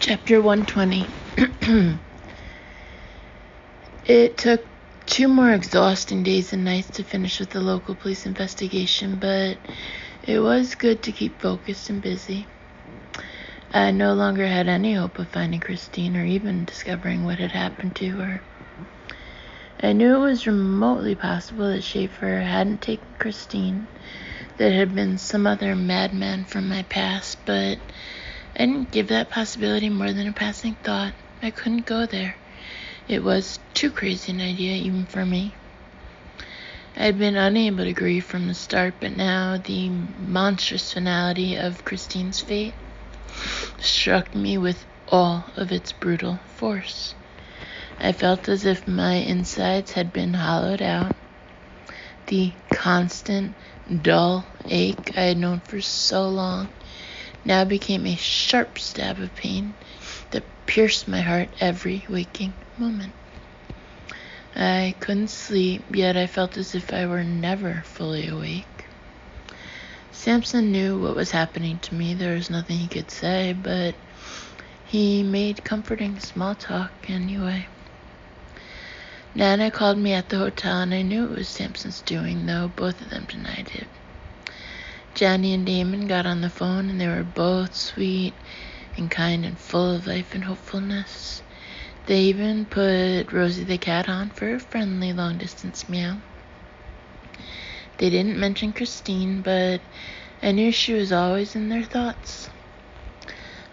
Chapter 120. It took 2 more exhausting days and nights to finish with the local police investigation, but it was good to keep focused and busy. I no longer had any hope of finding Christine or even discovering what had happened to her. I knew it was remotely possible that Schaefer hadn't taken Christine, that it had been some other madman from my past, but I didn't give that possibility more than a passing thought. I couldn't go there. It was too crazy an idea even for me. I had been unable to grieve from the start, but now the monstrous finality of Christine's fate struck me with all of its brutal force. I felt as if my insides had been hollowed out. The constant, dull ache I had known for so long now became a sharp stab of pain that pierced my heart every waking moment. I couldn't sleep, yet I felt as if I were never fully awake. Samson knew what was happening to me. There was nothing he could say, but he made comforting small talk anyway. Nana called me at the hotel, and I knew it was Samson's doing, though both of them denied it. Johnny and Damon got on the phone, and they were both sweet and kind and full of life and hopefulness. They even put Rosie the cat on for a friendly long-distance meow. They didn't mention Christine, but I knew she was always in their thoughts.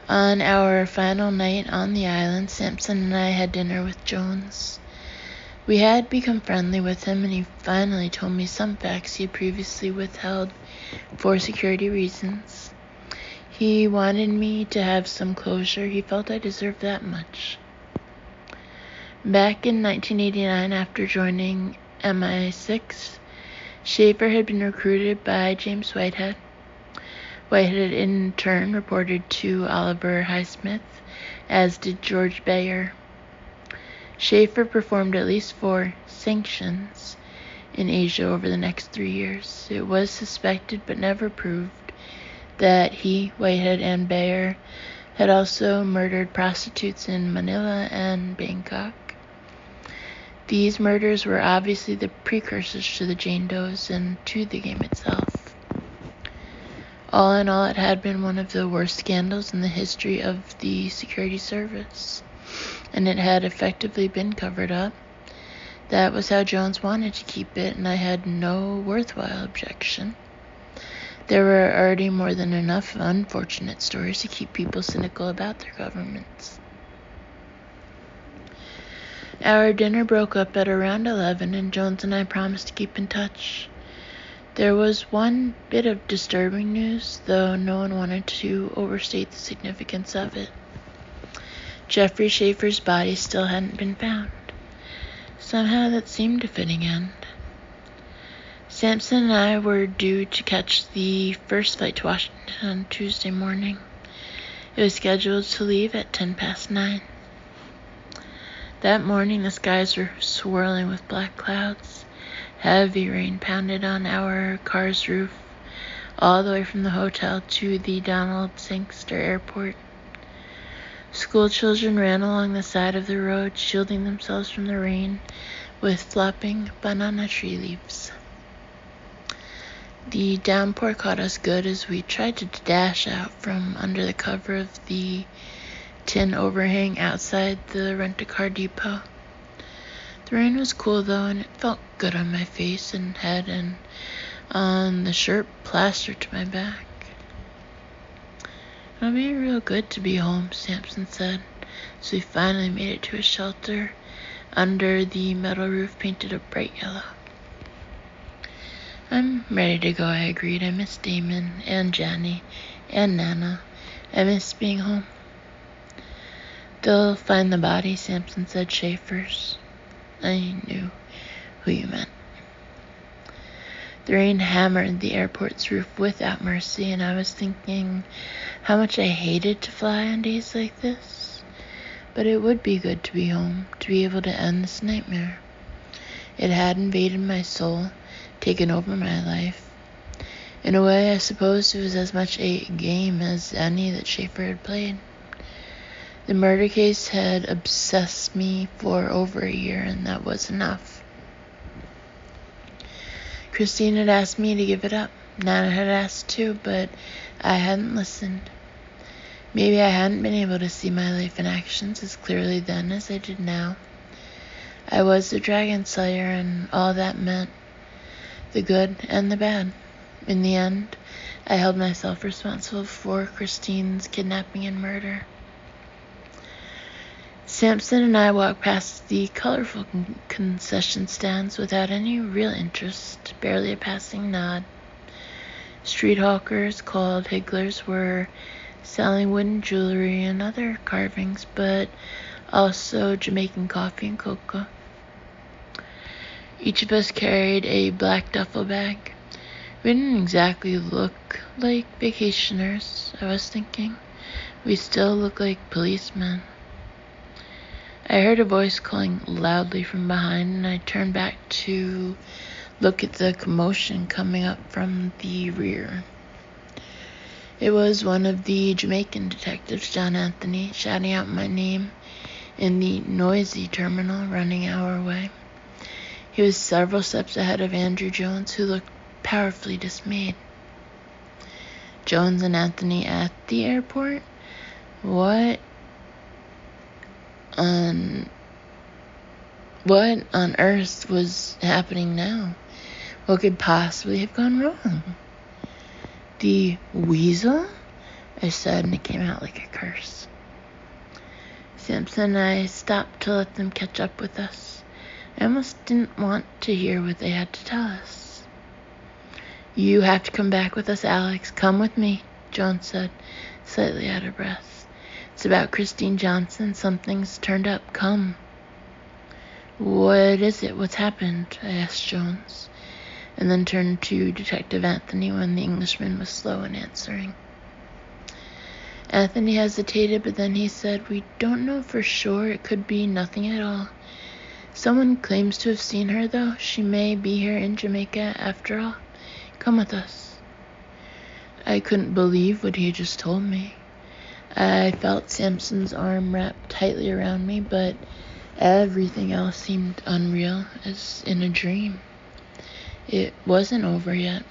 On our final night on the island, Samson and I had dinner with Jones. We had become friendly with him, and he finally told me some facts he had previously withheld for security reasons. He wanted me to have some closure. He felt I deserved that much. Back in 1989, after joining MI6, Schaefer had been recruited by James Whitehead. Whitehead in turn reported to Oliver Highsmith, as did George Bayer. Schaefer performed at least 4 sanctions in Asia over the next 3 years. It was suspected, but never proved, that he, Whitehead, and Bayer had also murdered prostitutes in Manila and Bangkok. These murders were obviously the precursors to the Jane Does and to the game itself. All in all, it had been one of the worst scandals in the history of the security service, and it had effectively been covered up. That was how Jones wanted to keep it, and I had no worthwhile objection. There were already more than enough unfortunate stories to keep people cynical about their governments. Our dinner broke up at around 11, and Jones and I promised to keep in touch. There was one bit of disturbing news, though no one wanted to overstate the significance of it. Jeffrey Schaefer's body still hadn't been found. Somehow that seemed a fitting end. Samson and I were due to catch the first flight to Washington on Tuesday morning. It was scheduled to leave at 9:10. That morning the skies were swirling with black clouds. Heavy rain pounded on our car's roof, all the way from the hotel to the Donald Sangster Airport. School children ran along the side of the road, shielding themselves from the rain with flopping banana tree leaves. The downpour caught us good as we tried to dash out from under the cover of the tin overhang outside the rent-a-car depot. The rain was cool though, and it felt good on my face and head and on the shirt plastered to my back. "It'll be real good to be home," Samson said, as we finally made it to a shelter under the metal roof painted a bright yellow. "I'm ready to go," I agreed. I miss Damon and Johnny and Nana. I miss being home. "They'll find the body," Samson said. "Schaefer's." I knew who you meant. The rain hammered the airport's roof without mercy, and I was thinking how much I hated to fly on days like this. But it would be good to be home, to be able to end this nightmare. It had invaded my soul, taken over my life. In a way, I suppose it was as much a game as any that Schaefer had played. The murder case had obsessed me for over a year, and that was enough. Christine had asked me to give it up. Nana had asked too, but I hadn't listened. Maybe I hadn't been able to see my life in actions as clearly then as I did now. I was the dragon slayer, and all that meant, the good and the bad. In the end, I held myself responsible for Christine's kidnapping and murder. Samson and I walked past the colorful concession stands without any real interest, barely a passing nod. Street hawkers called higglers were selling wooden jewelry and other carvings, but also Jamaican coffee and cocoa. Each of us carried a black duffel bag. We didn't exactly look like vacationers, I was thinking. We still looked like policemen. I heard a voice calling loudly from behind, and I turned back to look at the commotion coming up from the rear. It was one of the Jamaican detectives, John Anthony, shouting out my name in the noisy terminal running our way. He was several steps ahead of Andrew Jones, who looked powerfully dismayed. Jones and Anthony at the airport? What on earth was happening now? What could possibly have gone wrong? The weasel? I said, and it came out like a curse. Samson and I stopped to let them catch up with us. I almost didn't want to hear what they had to tell us. You have to come back with us, Alex. Come with me, Jones said, slightly out of breath. It's about Christine Johnson. Something's turned up. Come. What is it? What's happened? I asked Jones, and then turned to Detective Anthony when the Englishman was slow in answering. Anthony hesitated, but then he said, We don't know for sure. It could be nothing at all. Someone claims to have seen her, though. She may be here in Jamaica after all. Come with us. I couldn't believe what he had just told me. I felt Samson's arm wrapped tightly around me, but everything else seemed unreal, as in a dream. It wasn't over yet.